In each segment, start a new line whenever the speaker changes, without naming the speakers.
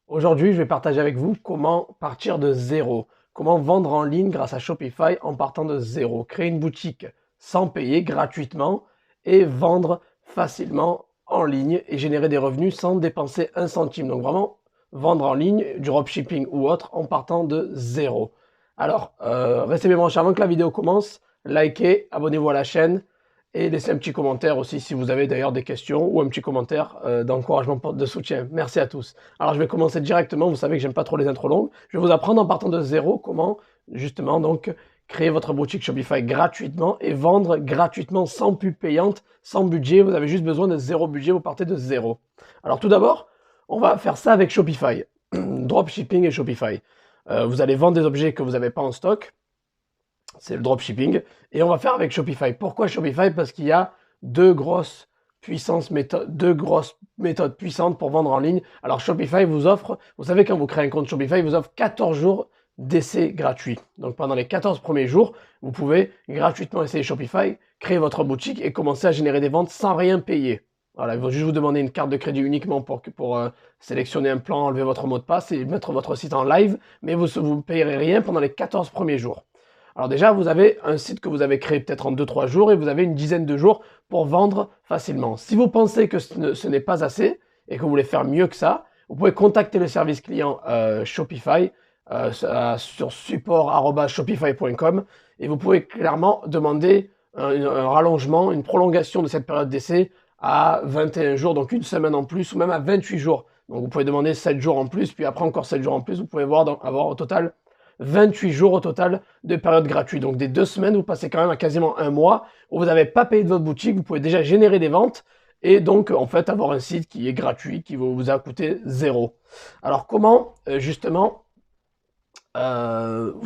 Aujourd'hui, je vais partager avec vous comment partir de zéro, comment vendre en ligne grâce à Shopify en partant de zéro, créer une boutique sans payer gratuitement et vendre facilement en ligne et générer des revenus sans dépenser un centime. Donc vraiment, vendre en ligne, du dropshipping ou autre en partant de zéro. Alors, restez bien branchés avant que la vidéo commence, likez, abonnez-vous à la chaîne et laissez un petit commentaire aussi si vous avez d'ailleurs des questions ou un petit commentaire d'encouragement, de soutien. Merci à tous. Alors je vais commencer directement, vous savez que j'aime pas trop les intros longues. Je vais vous apprendre en partant de zéro comment justement donc créer votre boutique Shopify gratuitement et vendre gratuitement sans pub payante, sans budget. Vous avez juste besoin de zéro budget, vous partez de zéro. Alors tout d'abord, on va faire ça avec Shopify. Dropshipping et Shopify. Vous allez vendre des objets que vous n'avez pas en stock. C'est le dropshipping. Et on va faire avec Shopify. Pourquoi Shopify? Parce qu'il y a deux grosses méthodes puissantes pour vendre en ligne. Alors Shopify vous offre, vous savez quand vous créez un compte Shopify, il vous offre 14 jours d'essai gratuit. Donc pendant les 14 premiers jours, vous pouvez gratuitement essayer Shopify, créer votre boutique et commencer à générer des ventes sans rien payer. Voilà, il va juste vous demander une carte de crédit uniquement pour sélectionner un plan, enlever votre mot de passe et mettre votre site en live, mais vous ne payerez rien pendant les 14 premiers jours. Alors déjà, vous avez un site que vous avez créé peut-être en 2-3 jours et vous avez une dizaine de jours pour vendre facilement. Si vous pensez que ce n'est pas assez et que vous voulez faire mieux que ça, vous pouvez contacter le service client Shopify sur support@shopify.com et vous pouvez clairement demander un rallongement, une prolongation de cette période d'essai à 21 jours, donc une semaine en plus ou même à 28 jours. Donc vous pouvez demander 7 jours en plus, puis après encore 7 jours en plus, vous pouvez avoir au total 28 jours au total de période gratuite. Donc des 2 semaines, vous passez quand même à quasiment un mois où vous n'avez pas payé de votre boutique, vous pouvez déjà générer des ventes et donc en fait avoir un site qui est gratuit, qui vous a coûté zéro. Alors comment justement vous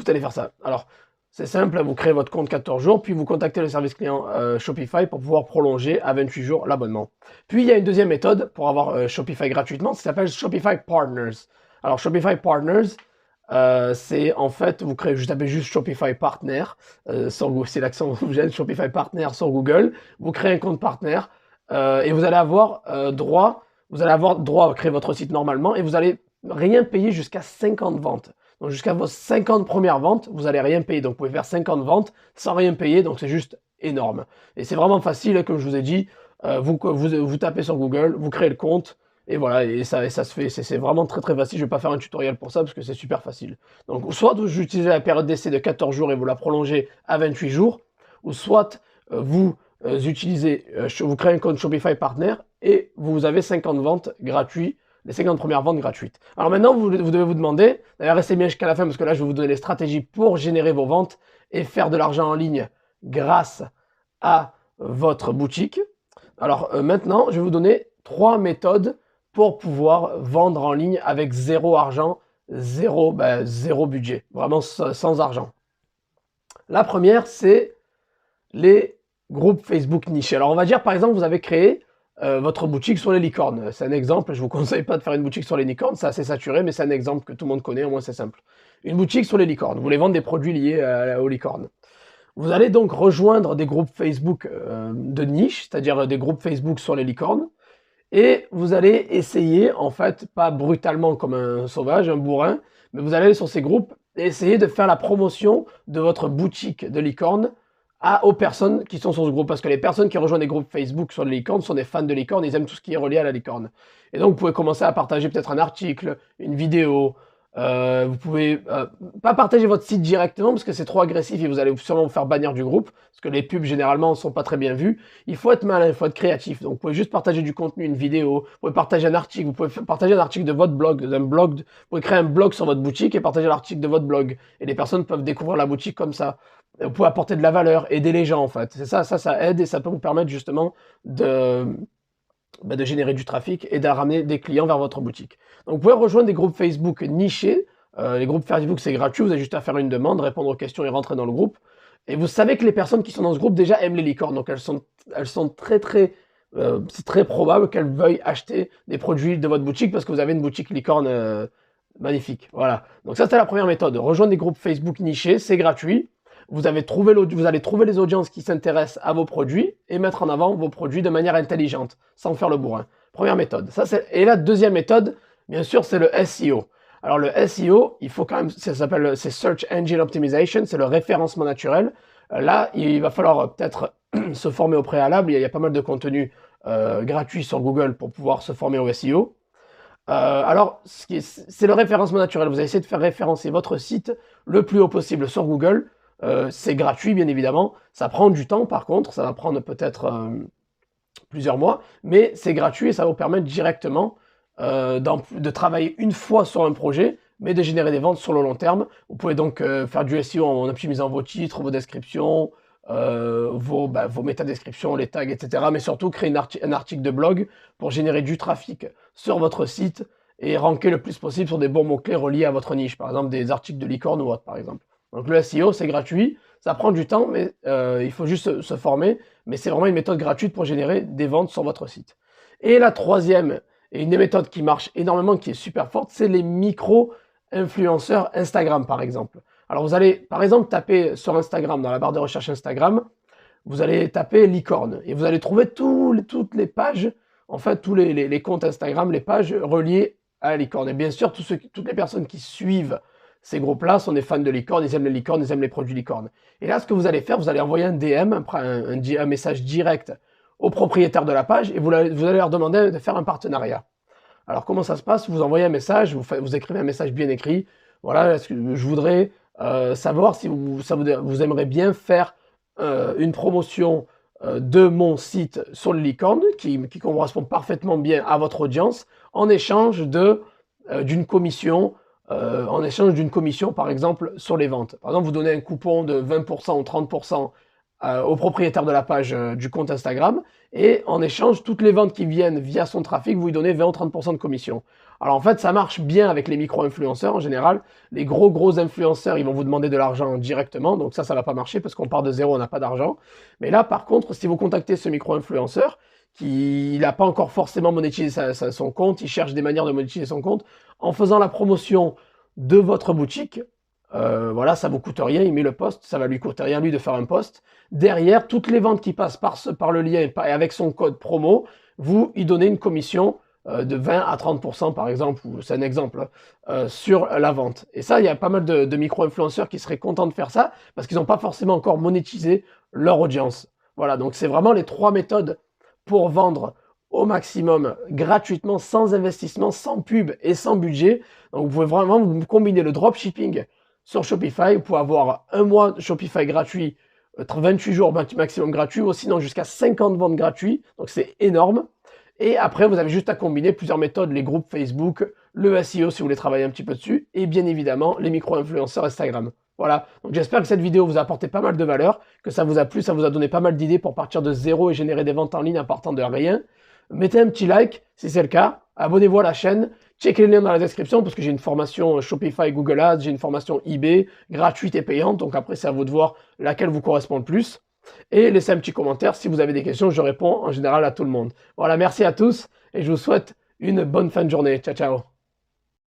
allez faire ça? Alors c'est simple, vous créez votre compte 14 jours, puis vous contactez le service client Shopify pour pouvoir prolonger à 28 jours l'abonnement. Puis il y a une deuxième méthode pour avoir Shopify gratuitement, ça s'appelle Shopify Partners. Alors Shopify Partners, c'est en fait, vous tapez juste Shopify Partner, c'est l'accent vous gêne, Shopify Partner sur Google, vous créez un compte partner et vous allez avoir droit à créer votre site normalement et vous allez rien payer jusqu'à 50 ventes. Donc jusqu'à vos 50 premières ventes, vous allez rien payer. Donc vous pouvez faire 50 ventes sans rien payer, donc c'est juste énorme. Et c'est vraiment facile, comme je vous ai dit, vous tapez sur Google, vous créez le compte, et voilà, et ça se fait, c'est vraiment très très facile. Je vais pas faire un tutoriel pour ça parce que c'est super facile. Donc, soit vous utilisez la période d'essai de 14 jours et vous la prolongez à 28 jours, ou soit vous créez un compte Shopify Partner et vous avez 50 ventes gratuites, les 50 premières ventes gratuites. Alors maintenant, vous devez vous demander, d'ailleurs restez bien jusqu'à la fin parce que là, je vais vous donner les stratégies pour générer vos ventes et faire de l'argent en ligne grâce à votre boutique. Alors maintenant, je vais vous donner 3 méthodes pour pouvoir vendre en ligne avec zéro argent, zéro budget, vraiment sans argent. La première, c'est les groupes Facebook nichés. Alors on va dire par exemple, vous avez créé votre boutique sur les licornes. C'est un exemple, je ne vous conseille pas de faire une boutique sur les licornes, c'est assez saturé, mais c'est un exemple que tout le monde connaît, au moins c'est simple. Une boutique sur les licornes, vous voulez vendre des produits liés aux licornes. Vous allez donc rejoindre des groupes Facebook de niche, c'est-à-dire des groupes Facebook sur les licornes, et vous allez essayer, en fait, pas brutalement comme un sauvage, un bourrin, mais vous allez aller sur ces groupes et essayer de faire la promotion de votre boutique de licorne aux personnes qui sont sur ce groupe. Parce que les personnes qui rejoignent des groupes Facebook sur les licornes sont des fans de licorne, ils aiment tout ce qui est relié à la licorne. Et donc vous pouvez commencer à partager peut-être un article, une vidéo. Vous pouvez pas partager votre site directement parce que c'est trop agressif et vous allez sûrement vous faire bannir du groupe parce que les pubs généralement ne sont pas très bien vues. Il faut être malin, il faut être créatif. Donc vous pouvez juste partager du contenu, une vidéo, vous pouvez partager un article, vous pouvez partager un article de votre blog, vous pouvez créer un blog sur votre boutique et partager l'article de votre blog. Et les personnes peuvent découvrir la boutique comme ça. Vous pouvez apporter de la valeur, aider les gens en fait. C'est ça aide et ça peut vous permettre justement de générer du trafic et de ramener des clients vers votre boutique. Donc vous pouvez rejoindre des groupes Facebook nichés. Les groupes Facebook c'est gratuit, vous avez juste à faire une demande, répondre aux questions et rentrer dans le groupe. Et vous savez que les personnes qui sont dans ce groupe déjà aiment les licornes, donc elles sont c'est très probable qu'elles veuillent acheter des produits de votre boutique parce que vous avez une boutique licorne magnifique. Voilà. Donc ça c'est la première méthode. Rejoindre des groupes Facebook nichés, c'est gratuit. Vous allez trouver les audiences qui s'intéressent à vos produits et mettre en avant vos produits de manière intelligente, sans faire le bourrin. Première méthode. Et la deuxième méthode, Bien sûr, c'est le SEO. Alors le SEO, il faut quand même, ça s'appelle, c'est Search Engine Optimization, c'est le référencement naturel. Là, il va falloir peut-être se former au préalable. Il y a pas mal de contenu gratuit sur Google pour pouvoir se former au SEO. Alors, c'est le référencement naturel. Vous allez essayer de faire référencer votre site le plus haut possible sur Google. C'est gratuit, bien évidemment. Ça prend du temps, par contre. Ça va prendre peut-être plusieurs mois, mais c'est gratuit et ça va vous permettre directement de travailler une fois sur un projet, mais de générer des ventes sur le long terme. Vous pouvez donc faire du SEO en optimisant vos titres, vos descriptions, vos métadescriptions, les tags, etc. Mais surtout créer un article de blog pour générer du trafic sur votre site et ranker le plus possible sur des bons mots-clés reliés à votre niche, par exemple des articles de licorne ou autre, par exemple. Donc le SEO, c'est gratuit, ça prend du temps, mais il faut juste se former, mais c'est vraiment une méthode gratuite pour générer des ventes sur votre site. Et la troisième, et une des méthodes qui marche énormément, qui est super forte, c'est les micro-influenceurs Instagram, par exemple. Alors vous allez, par exemple, taper sur Instagram, dans la barre de recherche Instagram, vous allez taper licorne, et vous allez trouver toutes les pages, en fait, tous les comptes Instagram, les pages reliées à la licorne. Et bien sûr, toutes les personnes qui suivent ces groupes-là sont des fans de licorne, ils aiment les licornes, ils aiment les produits licorne. Et là, ce que vous allez faire, vous allez envoyer un DM, un message direct au propriétaire de la page, et vous allez leur demander de faire un partenariat. Alors, comment ça se passe? Vous envoyez un message, vous écrivez un message bien écrit. Voilà, je voudrais savoir si vous aimeriez bien faire une promotion de mon site sur le licorne, qui correspond parfaitement bien à votre audience, en échange d'une commission. Par exemple, sur les ventes. Par exemple, vous donnez un coupon de 20% ou 30% au propriétaire de la page du compte Instagram, et en échange, toutes les ventes qui viennent via son trafic, vous lui donnez 20 ou 30% de commission. Alors en fait, ça marche bien avec les micro-influenceurs en général. Les gros influenceurs, ils vont vous demander de l'argent directement, donc ça va pas marcher parce qu'on part de zéro, on n'a pas d'argent. Mais là, par contre, si vous contactez ce micro-influenceur, qui n'a pas encore forcément monétisé son compte, il cherche des manières de monétiser son compte, en faisant la promotion de votre boutique, voilà, ça vous coûte rien, il met le post, ça va lui coûter rien lui de faire un post. Derrière, toutes les ventes qui passent par le lien et avec son code promo, vous y donnez une commission de 20 à 30% par exemple, ou c'est un exemple, sur la vente. Et ça, il y a pas mal de micro-influenceurs qui seraient contents de faire ça, parce qu'ils n'ont pas forcément encore monétisé leur audience. Voilà, donc c'est vraiment les 3 méthodes pour vendre au maximum gratuitement, sans investissement, sans pub et sans budget. Donc vous pouvez vraiment combiner le dropshipping sur Shopify. Vous pouvez avoir un mois de Shopify gratuit, 28 jours maximum gratuit, ou sinon jusqu'à 50 ventes gratuites. Donc c'est énorme. Et après, vous avez juste à combiner plusieurs méthodes, les groupes Facebook, le SEO si vous voulez travailler un petit peu dessus, et bien évidemment les micro-influenceurs Instagram. Voilà, donc j'espère que cette vidéo vous a apporté pas mal de valeur, que ça vous a plu, ça vous a donné pas mal d'idées pour partir de zéro et générer des ventes en ligne en partant de rien. Mettez un petit like si c'est le cas, abonnez-vous à la chaîne, checkez les liens dans la description parce que j'ai une formation Shopify Google Ads, j'ai une formation eBay gratuite et payante, donc après c'est à vous de voir laquelle vous correspond le plus. Et laissez un petit commentaire si vous avez des questions, je réponds en général à tout le monde. Voilà, merci à tous et je vous souhaite une bonne fin de journée. Ciao, ciao.